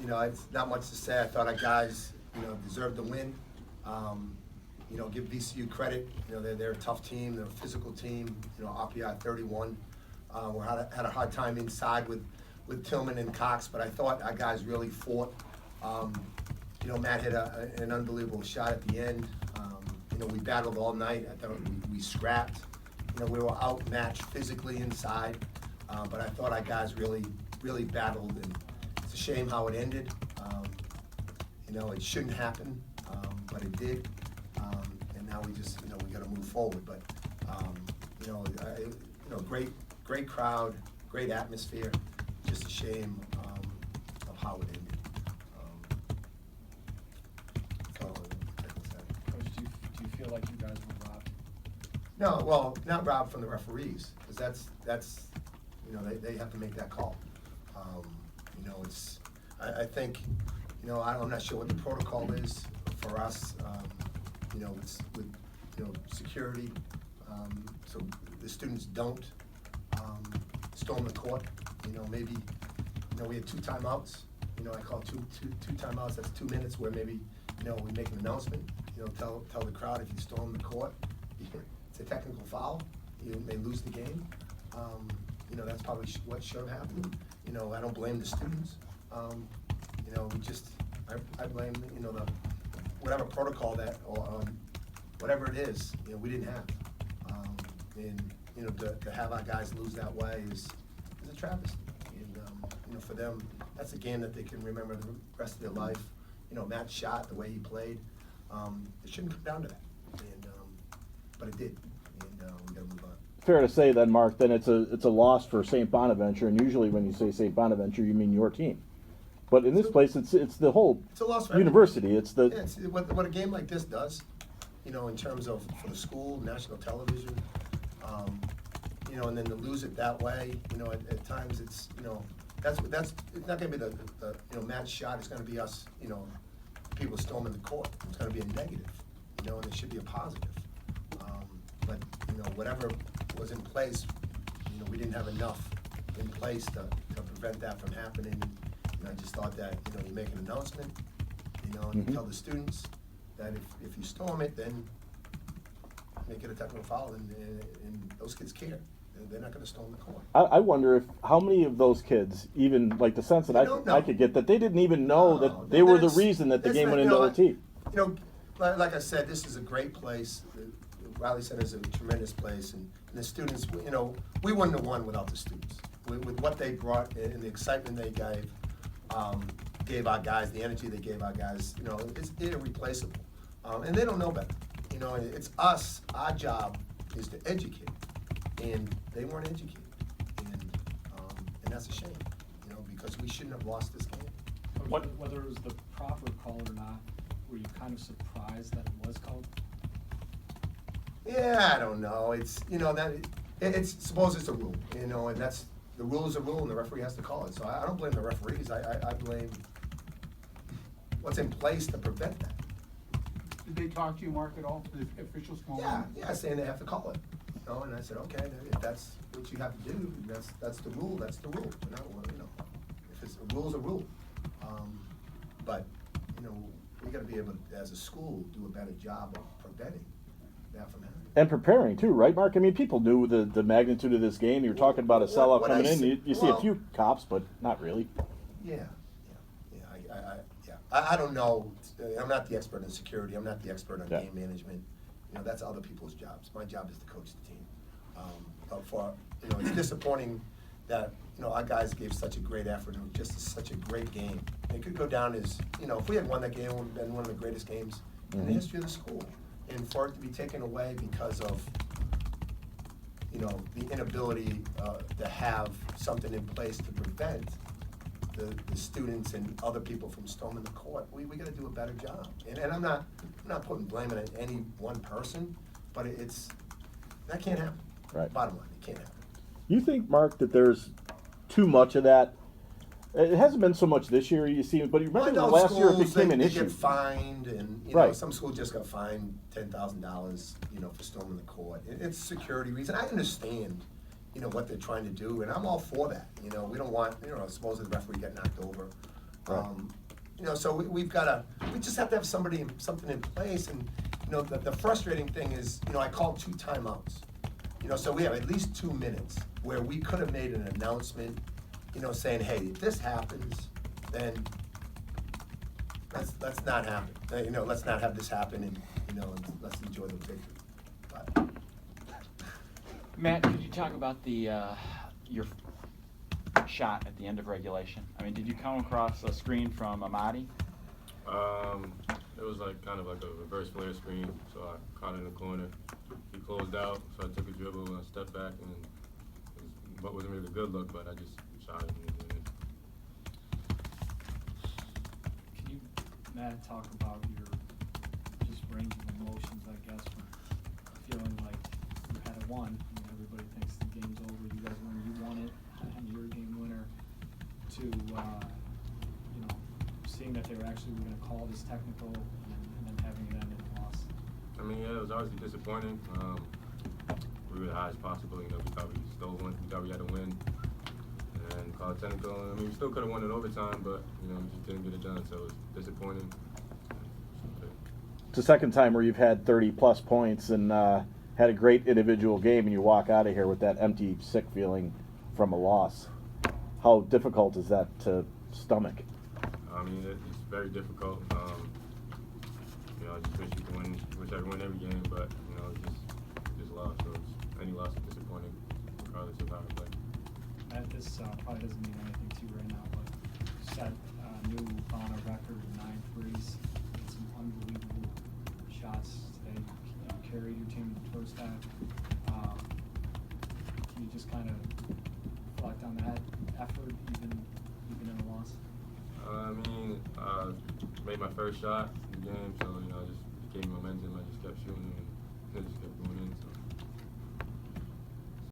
it's not much to say. I thought our guys, deserved to win. Give VCU credit. They're a tough team. They're a physical team. RPI 31. We had a hard time inside with Tillman and Cox, but I thought our guys really fought. Matt hit an unbelievable shot at the end. We battled all night. I thought we scrapped. We were outmatched physically inside, but I thought our guys really battled, and it's a shame how it ended. It shouldn't happen, but it did, and now we just, we got to move forward. But great crowd, great atmosphere. Just a shame of how it ended. Do you feel like you guys were robbed? No, well, not robbed from the referees, because that's they have to make that call. I think, I'm not sure what the protocol is for us. It's with security, so the students don't storm the court. Maybe we had 2 timeouts. I call two timeouts. That's 2 minutes where maybe we make an announcement. Tell the crowd, if you storm the court, it's a technical foul. You may lose the game. That's probably what should have happened. I don't blame the students. I blame the whatever protocol that or whatever it is. We didn't have. To have our guys lose that way is a travesty. And for them, that's a game that they can remember the rest of their life. Matt's shot, the way he played. It shouldn't come down to that, but it did, and we got to move on. Fair to say then, Mark, then it's a loss for St. Bonaventure, and usually when you say St. Bonaventure, you mean your team. But in this place, it's the whole university. It's what a game like this does, in terms of for the school, national television, and then to lose it that way, at times it's that's it's not going to be the Matt's shot. It's going to be us, people storming the court. It's going to be a negative, and it should be a positive. But whatever was in place, we didn't have enough in place to prevent that from happening. And I just thought that you make an announcement, and you tell the students that if you storm it, then make it a technical foul, and those kids care. They're not going to storm the court. I wonder how many of those kids, even like the sense that I could get, that they didn't even know that they were the reason that the game went into OT. Like I said, this is a great place. Riley Center is a tremendous place, and the students, we wouldn't have won without the students. With what they brought and the excitement they gave our guys, the energy they gave our guys, it's irreplaceable. And they don't know better. It's us. Our job is to educate, and they weren't educated, and that's a shame, because we shouldn't have lost this game. Whether it was the proper call or not, were you kind of surprised that it was called? Yeah, I don't know. It's suppose it's a rule, and that's the rule is a rule, and the referee has to call it. So I don't blame the referees. I blame what's in place to prevent that. Did they talk to you, Mark, at all? The officials? Yeah, saying they have to call it. And I said, okay, if that's what you have to do, that's the rule. That's the rule. If it's a rule, is a rule. But we got to be able to, as a school, do a better job of preventing that from happening. And preparing too, right, Mark? I mean, people knew the magnitude of this game. You were talking about a sellout coming in. You see a few cops, but not really. Yeah. I don't know. I'm not the expert in security. I'm not the expert on game management. That's other people's jobs. My job is to coach the team. It's disappointing that our guys gave such a great effort and just such a great game. It could go down as if we had won that game, it would have been one of the greatest games in the history of the school. And for it to be taken away because of the inability to have something in place to prevent the students and other people from storming the court, we got to do a better job. And I'm not putting blame on any one person, but that can't happen. Right. Bottom line, it can't happen. You think, Mark, that there's too much of that? It hasn't been so much this year, you see, but you remember last year it became an issue. They get fined, and some schools just got fined $10,000, for storming the court. It's security reason. I understand, what they're trying to do, and I'm all for that. We don't want, suppose the referee got knocked over, Right. You know, so we just have to have something in place, and, you know, the frustrating thing is, you know, I called 2 timeouts. You know, so we have at least 2 minutes where we could have made an announcement, you know, saying, hey, if this happens, then let's not happen. You know, let's not have this happen, and, you know, let's enjoy the victory. But, Matt, could you talk about the your shot at the end of regulation? I mean, did you come across a screen from Amadi? It was like kind of like a reverse flare screen, so I caught it in the corner. He closed out, so I took a dribble and I stepped back, and it wasn't really a good look, but I just shot it. Can you, Matt, talk about your just range of emotions, I guess, from feeling like you had a won, I mean, everybody thinks the game's over, you guys won, you won it, and you're a game winner, to, you know, seeing that they were gonna call this technical, and then having it end in a loss? I mean, yeah, it was obviously disappointing. We were the highest possible, you know, we thought we stole one, we thought we had to win, and call it technical. I mean, we still could have won it overtime, but, you know, we just didn't get it done, so it was disappointing. It's the second time where you've had 30-plus points and had a great individual game, and you walk out of here with that empty, sick feeling from a loss. How difficult is that to stomach? I mean, it's very difficult. You know, I just wish you could win. Wish I could win every game, but, you know, just lost. So any loss is disappointing, regardless of how I play. Matt, this probably doesn't mean anything to you right now, but you set a new Bonner record with 9 threes, and some unbelievable shots today. You carried your team in the first half. Can you just kind of reflect on that effort, even in a loss? I mean, made my first shot in the game, so, you know,